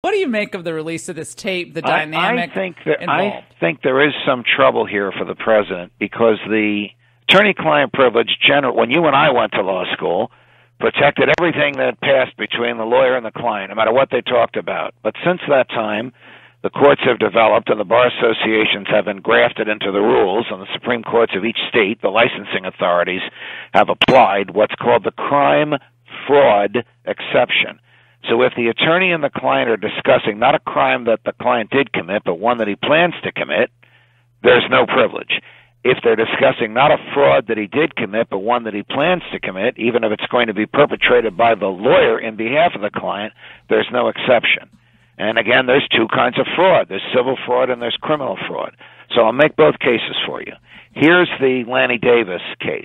What do you make of the release of this tape, the dynamic involved? I think there is some trouble here for the president because the attorney-client privilege, when you and I went to law school, protected everything that passed between the lawyer and the client, no matter what they talked about. But since that time, the courts have developed and the bar associations have been grafted into the rules, and the Supreme Courts of each state, the licensing authorities, have applied what's called the crime-fraud exception. So if the attorney and the client are discussing not a crime that the client did commit, but one that he plans to commit, there's no privilege. If they're discussing not a fraud that he did commit, but one that he plans to commit, even if it's going to be perpetrated by the lawyer in behalf of the client, there's no exception. And again, there's two kinds of fraud. There's civil fraud and there's criminal fraud. So I'll make both cases for you. Here's the Lanny Davis case.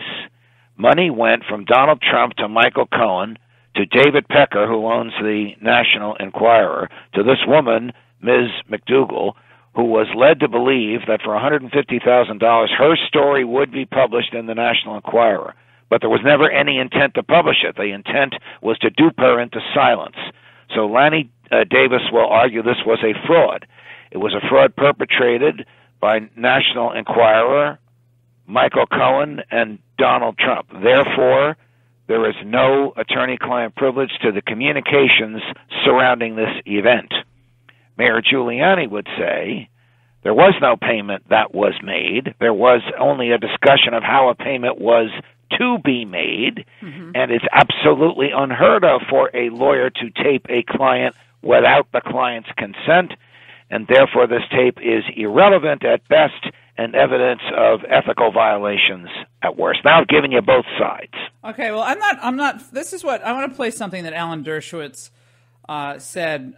Money went from Donald Trump to Michael Cohen to David Pecker, who owns the National Enquirer, to this woman, Ms. McDougal, who was led to believe that for $150,000 her story would be published in the National Enquirer. But there was never any intent to publish it. The intent was to dupe her into silence. So Lanny Davis will argue this was a fraud. It was a fraud perpetrated by National Enquirer, Michael Cohen, and Donald Trump. Therefore, there is no attorney-client privilege to the communications surrounding this event. Mayor Giuliani would say there was no payment that was made. There was only a discussion of how a payment was to be made, and it's absolutely unheard of for a lawyer to tape a client without the client's consent, and therefore this tape is irrelevant at best and evidence of ethical violations at worst. Now I've given you both sides. Okay, well, I'm not, this is what, I want to play something that Alan Dershowitz said.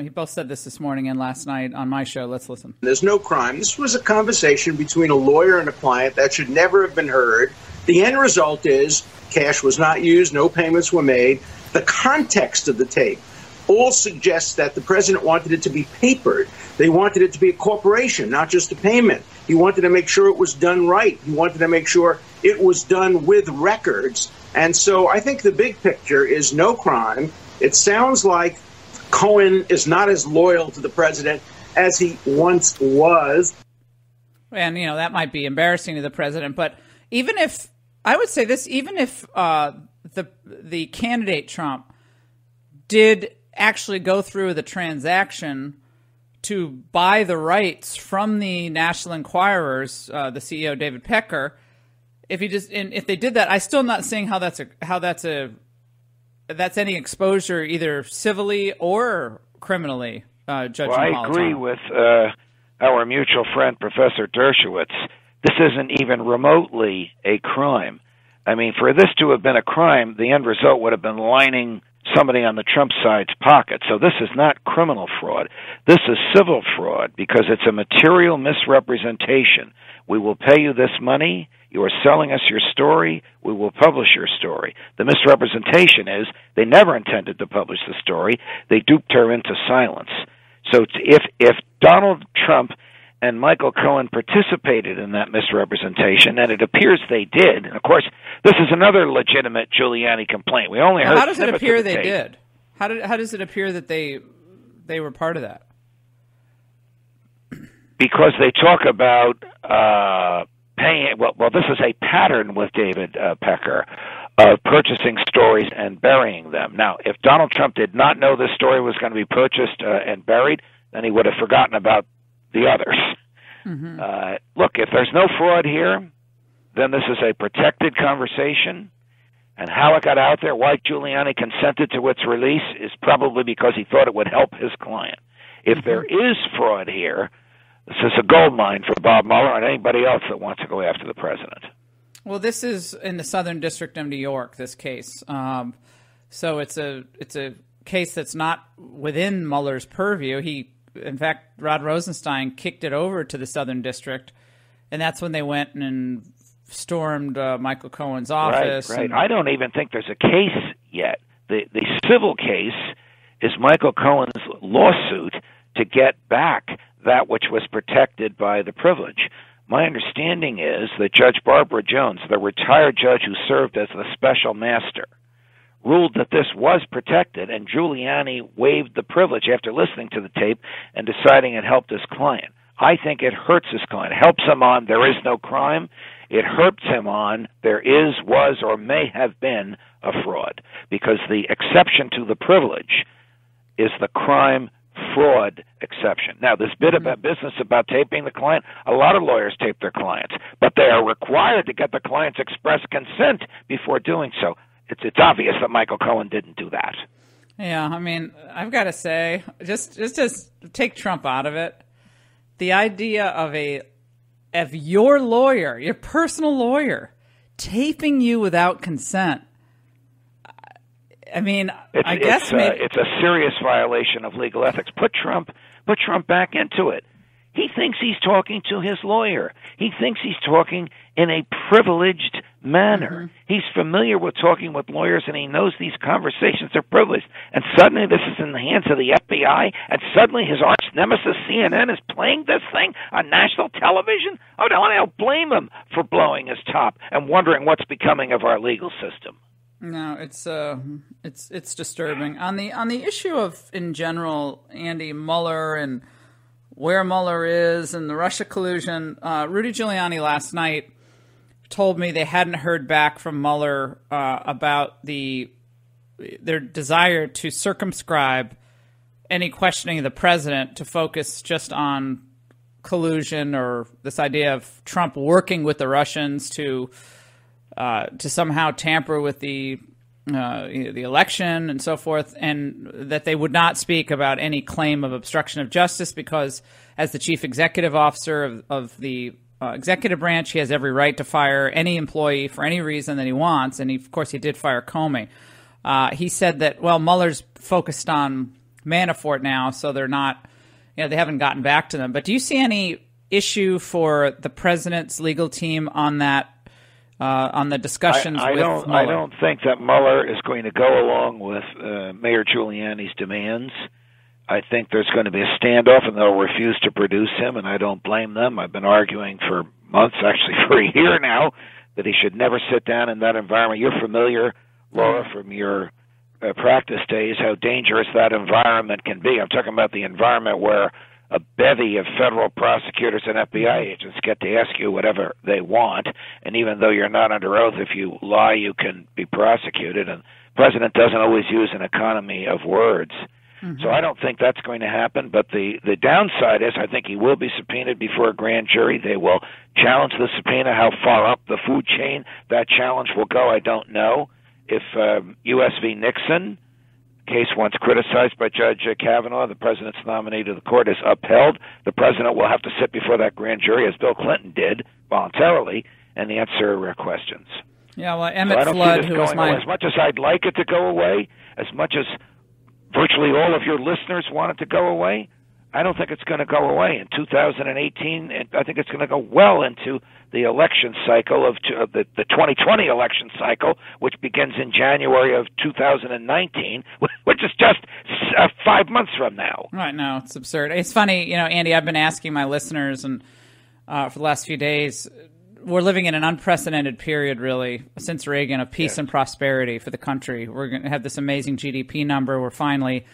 He both said this morning and last night on my show. Let's listen. There's no crime. This was a conversation between a lawyer and a client that should never have been heard. The end result is cash was not used, no payments were made. The context of the tape all suggests that the president wanted it to be papered. They wanted it to be a corporation, not just a payment. He wanted to make sure it was done right. He wanted to make sure it was done with records. And so I think the big picture is no crime. It sounds like Cohen is not as loyal to the president as he once was. And, you know, that might be embarrassing to the president. But even if, I would say this, even if the candidate Trump did actually go through the transaction to buy the rights from the National Enquirers, the CEO David Pecker, if they did that, I'm still not seeing how that's any exposure either civilly or criminally. Judge Napolitano. I agree with our mutual friend Professor Dershowitz. This isn't even remotely a crime. I mean, for this to have been a crime, the end result would have been lining somebody on the Trump side's pocket. So this is not criminal fraud. This is civil fraud because it's a material misrepresentation. We will pay you this money. You are selling us your story. We will publish your story. The misrepresentation is they never intended to publish the story. They duped her into silence. So if Donald Trump and Michael Cohen participated in that misrepresetation, and it appears they did. And of course, this is another legitimate Giuliani complaint. We only heard. How does it appear they did? How does it appear that they were part of that? Because they talk about paying. Well, this is a pattern with David Pecker of purchasing stories and burying them. Now, if Donald Trump did not know this story was going to be purchased and buried, then he would have forgotten about the others. Look, if there's no fraud here, then this is a protected conversation, and how it got out there, why Giuliani consented to its release, is probably because he thought it would help his client. If there is fraud here, this is a gold mine for Bob Mueller and anybody else that wants to go after the president. Well, this is in the Southern District of New York, this case. So it's a case that's not within Mueller's purview. In fact, Rod Rosenstein kicked it over to the Southern District, and that's when they went and stormed Michael Cohen's office. Right. I don't even think there's a case yet. The civil case is Michael Cohen's lawsuit to get back that which was protected by the privilege. My understanding is that Judge Barbara Jones, the retired judge who served as the special master, ruled that this was protected, and Giuliani waived the privilege after listening to the tape and deciding it helped his client. I think it hurts his client. It helps him on there is no crime. It hurts him on there is, was, or may have been a fraud, because the exception to the privilege is the crime fraud exception. Now, this bit about business about taping the client, a lot of lawyers tape their clients, but they are required to get the client's express consent before doing so. It's obvious that Michael Cohen didn't do that. Yeah, I mean, I've got to say, just to take Trump out of it, the idea of your lawyer, your personal lawyer, taping you without consent. I mean, I guess maybe it's a serious violation of legal ethics. Put Trump back into it. He thinks he's talking to his lawyer. He thinks he's talking in a privileged manner. He's familiar with talking with lawyers, and he knows these conversations are privileged. And suddenly this is in the hands of the FBI, and suddenly his arch nemesis, CNN, is playing this thing on national television? Oh, no, I don't blame him for blowing his top and wondering what's becoming of our legal system. No, it's disturbing. On the issue of, in general, Andy, Mueller and where Mueller is and the Russia collusion, Rudy Giuliani last night told me they hadn't heard back from Mueller about their desire to circumscribe any questioning of the president to focus just on collusion or this idea of Trump working with the Russians to somehow tamper with the election and so forth, and that they would not speak about any claim of obstruction of justice because, as the chief executive officer of the executive branch, he has every right to fire any employee for any reason that he wants, and of course he did fire Comey. He said that, well, Mueller's focused on Manafort now, so they're not, they haven't gotten back to them. But do you see any issue for the president's legal team on that? On the discussions with Mueller? I don't think that Mueller is going to go along with Mayor Giuliani's demands. I think there's going to be a standoff, and they'll refuse to produce him, and I don't blame them. I've been arguing for months, actually for a year now, that he should never sit down in that environment. You're familiar, Laura, from your practice days, how dangerous that environment can be. I'm talking about the environment where a bevy of federal prosecutors and FBI agents get to ask you whatever they want, and even though you're not under oath, if you lie, you can be prosecuted. And the president doesn't always use an economy of words. So I don't think that's going to happen. But the downside is I think he will be subpoenaed before a grand jury. They will challenge the subpoena. How far up the food chain that challenge will go, I don't know. If U.S. v. Nixon case once criticized by Judge Kavanaugh, the president's nominee to the court, is upheld, the president will have to sit before that grand jury, as Bill Clinton did, voluntarily, and answer questions. Yeah, well, Emmett Flood, who was as much as I'd like it to go away, as much as virtually all of your listeners want it to go away, I don't think it's going to go away in 2018. And I think it's going to go well into the election cycle of the 2020 election cycle, which begins in January of 2019, which is just 5 months from now. Right, no, it's absurd. It's funny, Andy, I've been asking my listeners, and for the last few days, we're living in an unprecedented period, really, since Reagan, of peace and prosperity for the country. We're going to have this amazing GDP number. We're finally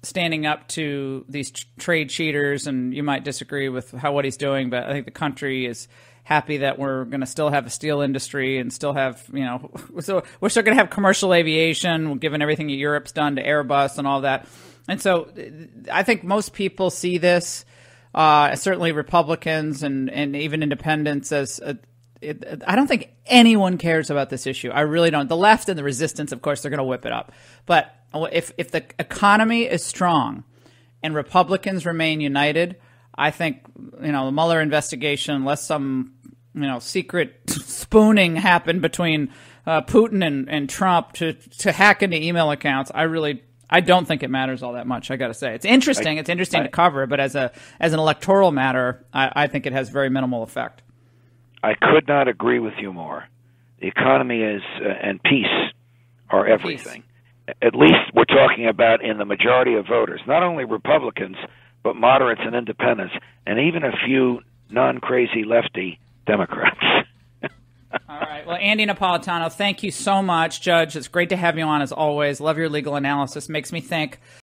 standing up to these trade cheaters, and you might disagree with what he's doing, but I think the country is happy that we're going to still have a steel industry and still have, so we're still going to have commercial aviation, given everything that Europe's done to Airbus and all that. And so I think most people see this, certainly Republicans and even independents, as I don't think anyone cares about this issue. I really don't. The left and the resistance, of course, they're going to whip it up. But if the economy is strong and Republicans remain united, I think, the Mueller investigation, unless some, secret spooning happened between Putin and Trump to hack into email accounts, I don't think it matters all that much. I got to say, it's interesting. It's interesting to cover, but as an electoral matter, I think it has very minimal effect. I could not agree with you more. The economy is and peace are everything. At least we're talking about in the majority of voters, not only Republicans, but moderates and independents, and even a few non-crazy lefty Democrats. All right. Well, Andy Napolitano, thank you so much, Judge. It's great to have you on as always. Love your legal analysis. Makes me think